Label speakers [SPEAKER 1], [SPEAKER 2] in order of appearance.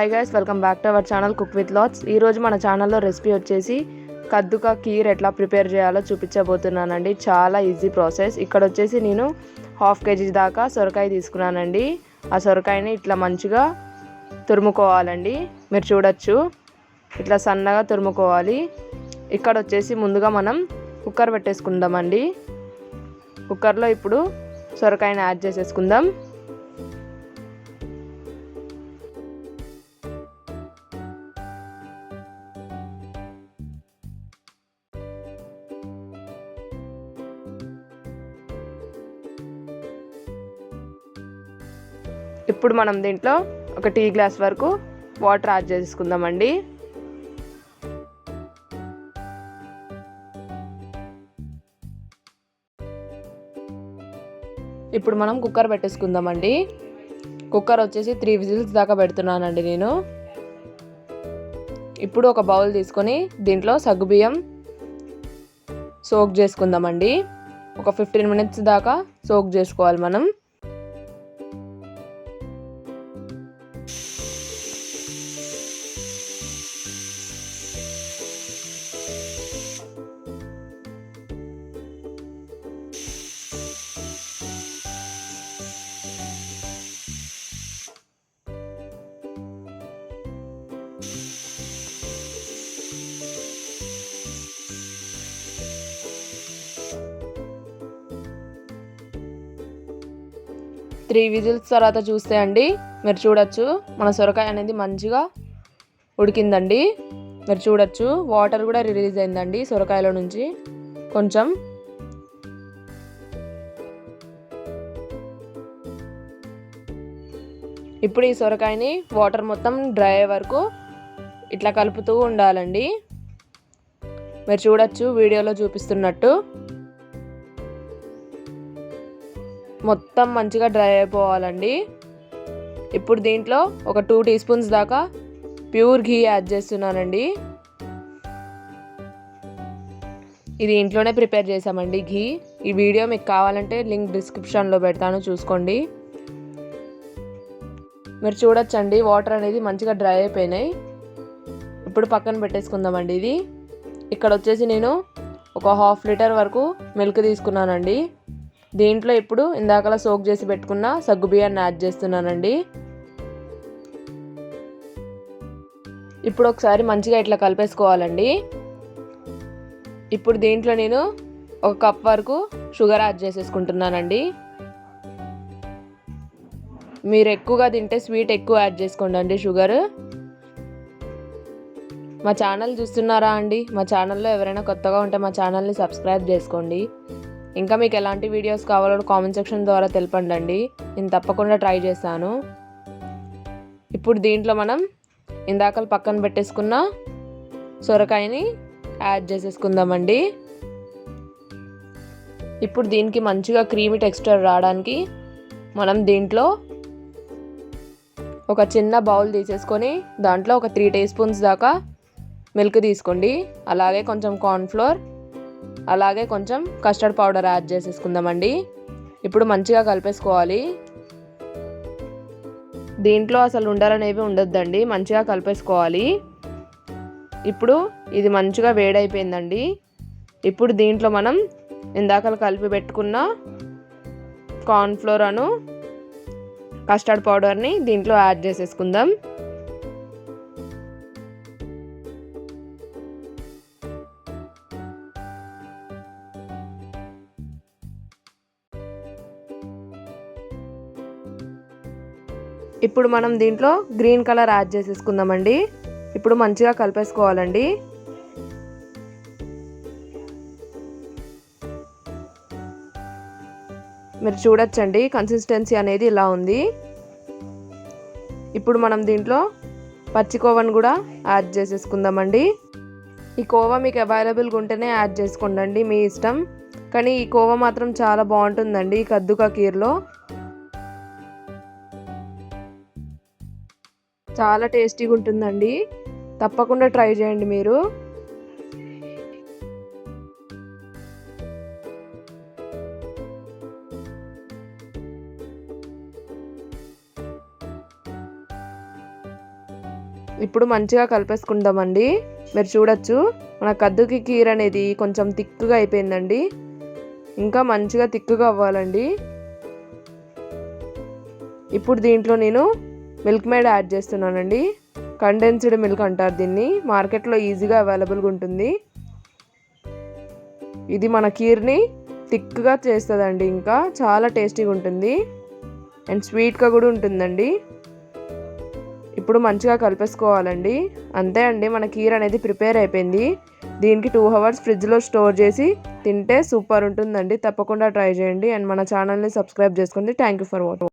[SPEAKER 1] Hi guys, welcome back to our channel cook with lots. ఈరోజు మన ఛానల్లో recipe వచ్చేసి కద్దుకా కీర్ ఎట్లా ప్రిపేర్ చేయాలో చూపించబోతున్నానండి. చాలా ఈజీ ప్రాసెస్. ఇక్కడ వచ్చేసి నేను హాఫ్ కేజీ దాకా సొరకాయ తీసుకున్నానండి. ఆ సొరకాయని ఇట్లా మంచిగా తురుముకోవాలండి. మీరు చూడొచ్చు, ఇట్లా సన్నగా తురుముకోవాలి. ఇక్కడ వచ్చేసి ముందుగా మనం కుక్కర్ పెట్టేసుకుందామండి. కుక్కర్లో ఇప్పుడు సొరకాయని యాడ్ చేసేసుకుందాం. ఇప్పుడు మనం దీంట్లో ఒక టీ గ్లాస్ వరకు వాటర్ యాడ్ చేసుకుందామండి. ఇప్పుడు మనం కుక్కర్ పెట్టేసుకుందామండి. కుక్కర్ వచ్చేసి 3 విజిల్స్ దాకా పెడుతున్నానండి నేను. ఇప్పుడు ఒక బౌల్ తీసుకొని దీంట్లో సగ్గుబియ్యం సోక్ చేసుకుందామండి. ఒక 15 మినిట్స్ దాకా సోక్ చేసుకోవాలి మనం. త్రీ విజిల్స్ తర్వాత చూస్తే అండి మీరు చూడొచ్చు, మన సొరకాయ అనేది మంచిగా ఉడికిందండి. మీరు చూడొచ్చు, వాటర్ కూడా రిలీజ్ అయిందండి సొరకాయలో నుంచి కొంచెం. ఇప్పుడు ఈ సొరకాయని వాటర్ మొత్తం డ్రై అయ్యే వరకు ఇట్లా కలుపుతూ ఉండాలండి. మీరు చూడొచ్చు వీడియోలో చూపిస్తున్నట్టు మొత్తం మంచిగా డ్రై అయిపోవాలండి. ఇప్పుడు దీంట్లో ఒక 2 టీ స్పూన్స్ దాకా ప్యూర్ ఘీ యాడ్ చేస్తున్నానండి. ఇది ఇంట్లోనే ప్రిపేర్ చేసామండి ఘీ. ఈ వీడియో మీకు కావాలంటే లింక్ డిస్క్రిప్షన్లో పెడతాను, చూసుకోండి. మీరు చూడొచ్చండి, వాటర్ అనేది మంచిగా డ్రై అయిపోయినాయి. ఇప్పుడు పక్కన పెట్టేసుకుందామండి ఇది. ఇక్కడ వచ్చేసి నేను ఒక 1/2 లీటర్ వరకు మిల్క్ తీసుకున్నానండి. దీంట్లో ఇప్పుడు ఇందాకలా సోక్ చేసి పెట్టుకున్న సగ్గుబియ్యాన్ని యాడ్ చేస్తున్నానండి. ఇప్పుడు ఒకసారి మంచిగా ఇట్లా కలిపేసుకోవాలండి. ఇప్పుడు దీంట్లో నేను 1 కప్ వరకు షుగర్ యాడ్ చేసేసుకుంటున్నానండి. మీరు ఎక్కువగా తింటే స్వీట్ ఎక్కువ యాడ్ చేసుకోండి షుగర్. మా ఛానల్ చూస్తున్నారా అండి? మా ఛానల్లో ఎవరైనా కొత్తగా ఉంటే మా ఛానల్ని సబ్స్క్రైబ్ చేసుకోండి. ఇంకా మీకు ఎలాంటి వీడియోస్ కావాలో కామెంట్ సెక్షన్ ద్వారా తెలపండి. నేను తప్పకుండా ట్రై చేస్తాను. ఇప్పుడు దీంట్లో మనం ఇందాక పక్కన పెట్టేసుకున్న సొరకాయని యాడ్ చేసేసుకుందామండి. ఇప్పుడు దీనికి మంచిగా క్రీమీ టెక్స్చర్ రావడానికి మనం దీంట్లో ఒక చిన్న బౌల్ తీసేసుకొని దాంట్లో ఒక 3 టీ స్పూన్స్ దాకా మిల్క్ తీసుకోండి. అలాగే కొంచెం కార్న్ఫ్లోర్, అలాగే కొంచెం కస్టర్డ్ పౌడర్ యాడ్ చేసేసుకుందామండి. ఇప్పుడు మంచిగా కలిపేసుకోవాలి. దీంట్లో అసలు ఉండలనేవి ఉండొద్దండి, మంచిగా కలిపేసుకోవాలి. ఇప్పుడు ఇది మంచిగా వేడైపోయిందండి. ఇప్పుడు దీంట్లో మనం ఇందాక కలిపి పెట్టుకున్న కార్న్ఫ్లోర్ అను కస్టర్డ్ పౌడర్ని దీంట్లో యాడ్ చేసేసుకుందాం. ఇప్పుడు మనం దీంట్లో గ్రీన్ కలర్ యాడ్ చేసేసుకుందామండి. ఇప్పుడు మంచిగా కలిపేసుకోవాలండి. మీరు చూడొచ్చండి, కన్సిస్టెన్సీ అనేది ఇలా ఉంది. ఇప్పుడు మనం దీంట్లో పచ్చి కోవాను కూడా యాడ్ చేసేసుకుందామండి. ఈ కోవా మీకు అవైలబుల్గా ఉంటేనే యాడ్ చేసుకోండి, మీ ఇష్టం. కానీ ఈ కోవా మాత్రం చాలా బాగుంటుందండి ఈ కద్దుకా కీర్లో. చాలా టేస్టీగా ఉంటుందండి, తప్పకుండా ట్రై చేయండి మీరు. ఇప్పుడు మంచిగా కలిపేసుకుందామండి. మీరు చూడొచ్చు మన కద్దుకి కీర్ అనేది కొంచెం థిక్గా అయిపోయిందండి. ఇంకా మంచిగా థిక్గా అవ్వాలండి. ఇప్పుడు దీంట్లో నేను మిల్క్ మేడ్ యాడ్ చేస్తున్నానండి. కండెన్స్డ్ మిల్క్ అంటారు దీన్ని. మార్కెట్లో ఈజీగా అవైలబుల్గా ఉంటుంది. ఇది మన కీర్ని థిక్గా చేస్తుందండి. ఇంకా చాలా టేస్టీగా ఉంటుంది అండ్ స్వీట్గా కూడా ఉంటుందండి. ఇప్పుడు మంచిగా కలిపేసుకోవాలండి. అంతే అండి, మన కీర్ అనేది ప్రిపేర్ అయిపోయింది. దీనికి 2 hours ఫ్రిడ్జ్లో స్టోర్ చేసి తింటే సూపర్ ఉంటుందండి. తప్పకుండా ట్రై చేయండి అండ్ మన ఛానల్ని సబ్స్క్రైబ్ చేసుకోండి. Thank you for watching.